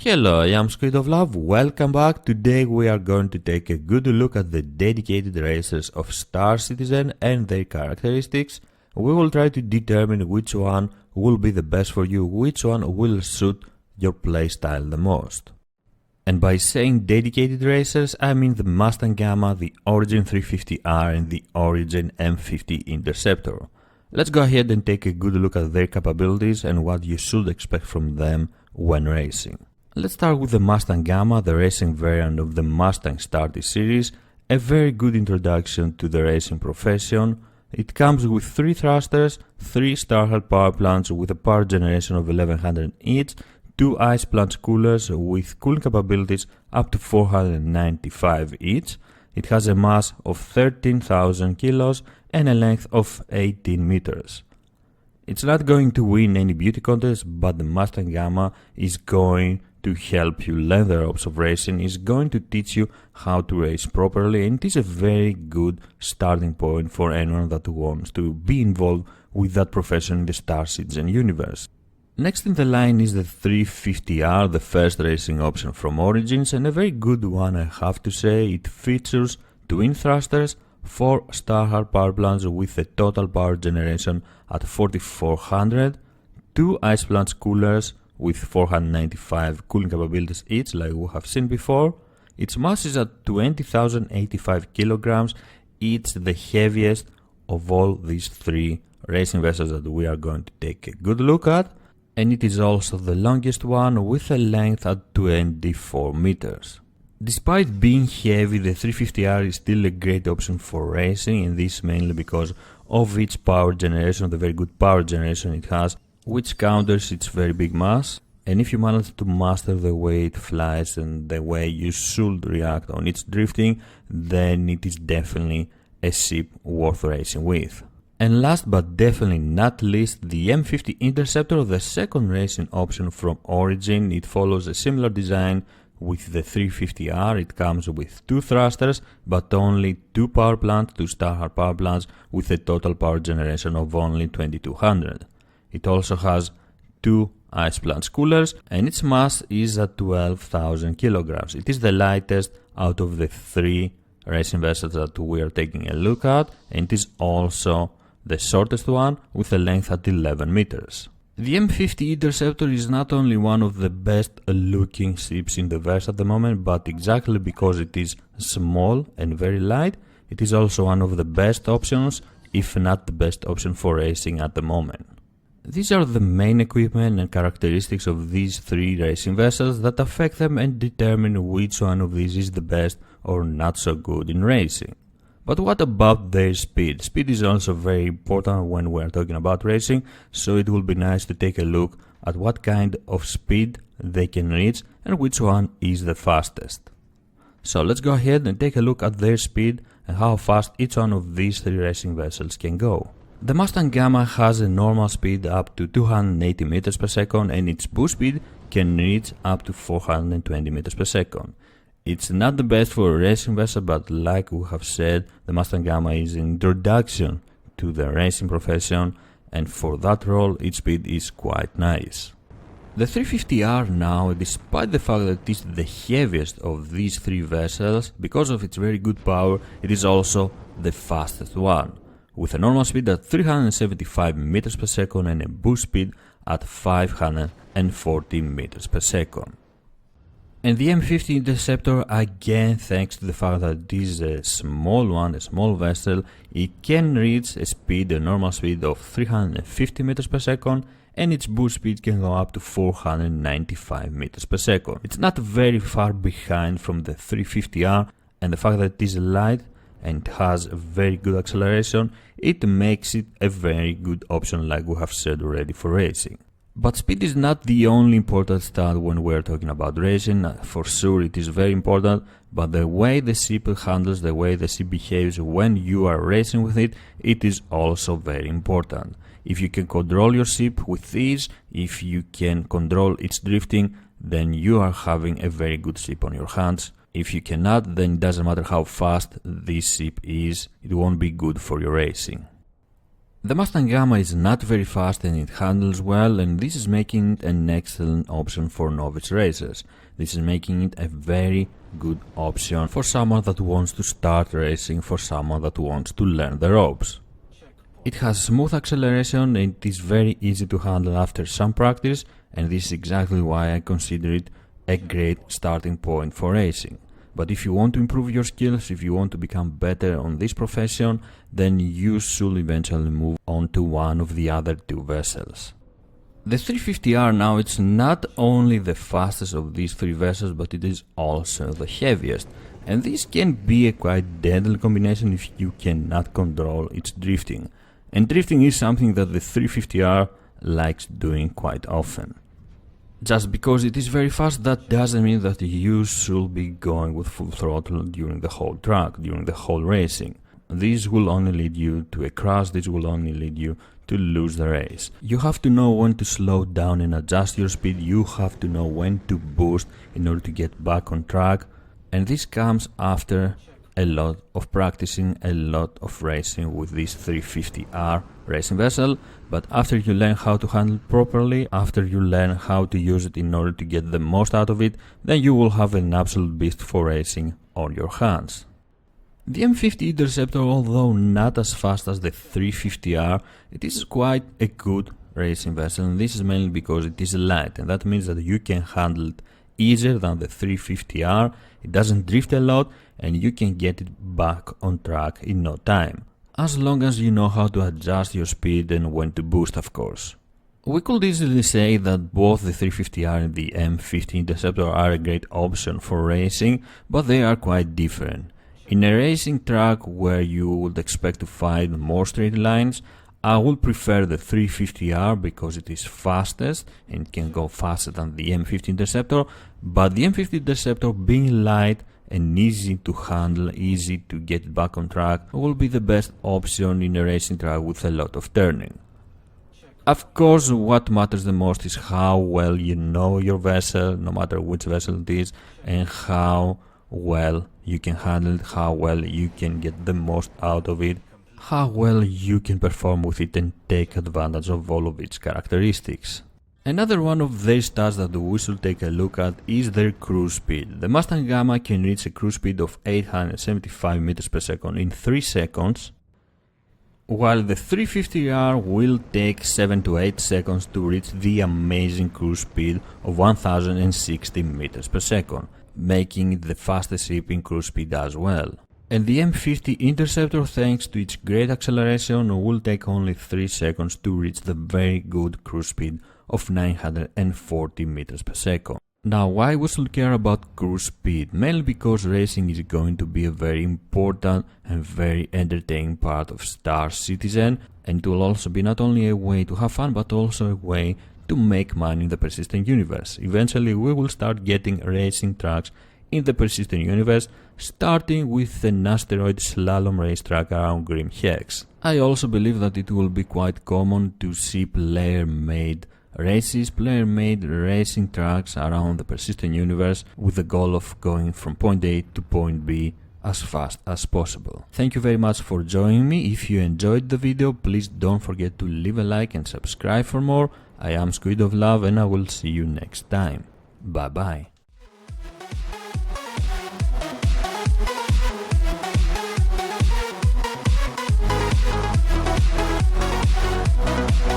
Hello, I am SquidofLove, welcome back. Today we are going to take a good look at the dedicated racers of Star Citizen and their characteristics. We will try to determine which one will be the best for you, which one will suit your playstyle the most. And by saying dedicated racers, I mean the Mustang Gamma, the Origin 350R and the Origin M50 Interceptor. Let's go ahead and take a good look at their capabilities and what you should expect from them when racing. Let's start with the Mustang Gamma, the racing variant of the Mustang Starter series, a very good introduction to the racing profession. It comes with 3 thrusters, 3 Starhard power plants with a power generation of 1100 each, 2 ice plant coolers with cooling capabilities up to 495 each. It has a mass of 13,000 kilos and a length of 18 meters. It's not going to win any beauty contest, but the Mustang Gamma is going to help you learn the ropes of racing, is going to teach you how to race properly, and it is a very good starting point for anyone that wants to be involved with that profession in the Star Citizen universe. Next in the line is the 350R, the first racing option from Origins, and a very good one I have to say. It features twin thrusters, 4 Starhard power plants with a total power generation at 4400, 2 ice plants coolers with 495 cooling capabilities each, like we have seen before. Its mass is at 20,085 kilograms. It's the heaviest of all these 3 racing vessels that we are going to take a good look at, and it is also the longest one with a length at 24 meters. Despite being heavy, the 350R is still a great option for racing, and this mainly because of its power generation, the very good power generation it has, which counters its very big mass. And if you manage to master the way it flies and the way you should react on its drifting, then it is definitely a ship worth racing with. And last but definitely not least, the M50 Interceptor, the second racing option from Origin. It follows a similar design with the 350R. It comes with 2 thrusters, but only 2 power plants, 2 Starhard power plants with a total power generation of only 2200. It also has 2 ice plant coolers, and its mass is at 12,000 kilograms. It is the lightest out of the 3 racing vessels that we are taking a look at, and it is also the shortest one with a length at 11 meters. The M50 Interceptor is not only one of the best looking ships in the verse at the moment, but exactly because it is small and very light, it is also one of the best options, if not the best option for racing at the moment. These are the main equipment and characteristics of these 3 racing vessels that affect them and determine which one of these is the best or not so good in racing. But what about their speed? Speed is also very important when we are talking about racing, so it will be nice to take a look at what kind of speed they can reach and which one is the fastest. So let's go ahead and take a look at their speed and how fast each one of these 3 racing vessels can go. The Mustang Gamma has a normal speed up to 280 meters per second, and its boost speed can reach up to 420 meters per second. It's not the best for a racing vessel, but like we have said, the Mustang Gamma is an introduction to the racing profession, and for that role its speed is quite nice. The 350R now, despite the fact that it is the heaviest of these 3 vessels, because of its very good power, it is also the fastest one, with a normal speed at 375 meters per second and a boost speed at 540 meters per second. And the M50 Interceptor, again thanks to the fact that it is a small one, a small vessel, it can reach a normal speed of 350 meters per second, and its boost speed can go up to 495 meters per second. It's not very far behind from the 350R, and the fact that it is light and has a very good acceleration, it makes it a very good option, like we have said already, for racing. But speed is not the only important stat when we are talking about racing. For sure it is very important, but the way the ship handles, the way the ship behaves when you are racing with it, it is also very important. If you can control your ship with ease, if you can control its drifting, then you are having a very good ship on your hands. If you cannot, then it doesn't matter how fast this ship is, it won't be good for your racing. The Mustang Gamma is not very fast and it handles well, and this is making it an excellent option for novice racers. This is making it a very good option for someone that wants to start racing, for someone that wants to learn the ropes. It has smooth acceleration and it is very easy to handle after some practice, and this is exactly why I consider it a great starting point for racing. But if you want to improve your skills, if you want to become better on this profession, then you should eventually move on to one of the other two vessels. The 350R now, it's not only the fastest of these three vessels, but it is also the heaviest. And this can be a quite deadly combination if you cannot control its drifting. And drifting is something that the 350R likes doing quite often. Just because it is very fast, that doesn't mean that you should be going with full throttle during the whole track, during the whole racing. This will only lead you to a crash, this will only lead you to lose the race. You have to know when to slow down and adjust your speed, you have to know when to boost in order to get back on track, and this comes after a lot of practicing, a lot of racing with this 350R racing vessel. But after you learn how to handle it properly, after you learn how to use it in order to get the most out of it, then you will have an absolute beast for racing on your hands. The M50 Interceptor, although not as fast as the 350R, it is quite a good racing vessel, and this is mainly because it is light, and that means that you can handle it easier than the 350R, it doesn't drift a lot, and you can get it back on track in no time, as long as you know how to adjust your speed and when to boost, of course. We could easily say that both the 350R and the M50 Interceptor are a great option for racing, but they are quite different. In a racing track where you would expect to find more straight lines, I would prefer the 350R because it is fastest and can go faster than the M50 Interceptor, but the M50 Interceptor, being light and easy to handle, easy to get back on track, will be the best option in a racing track with a lot of turning. Of course, what matters the most is how well you know your vessel, no matter which vessel it is, and how well you can handle it, how well you can get the most out of it, how well you can perform with it and take advantage of all of its characteristics. Another one of their stats that we should take a look at is their cruise speed. The Mustang Gamma can reach a cruise speed of 875 meters per second in 3 seconds, while the 350R will take 7 to 8 seconds to reach the amazing cruise speed of 1060 meters per second, making it the fastest ship in cruise speed as well. And the M50 Interceptor, thanks to its great acceleration, will take only 3 seconds to reach the very good cruise speed of 940 meters per second. Now, why we should care about cruise speed? Mainly because racing is going to be a very important and very entertaining part of Star Citizen, and it will also be not only a way to have fun, but also a way to make money in the persistent universe. Eventually we will start getting racing tracks in the persistent universe, starting with an asteroid slalom racetrack around Grim Hex. I also believe that it will be quite common to see player-made races, player-made racing tracks around the persistent universe with the goal of going from point A to point B as fast as possible. Thank you very much for joining me. If you enjoyed the video, please don't forget to leave a like and subscribe for more. I am SquidofLove and I will see you next time. Bye bye.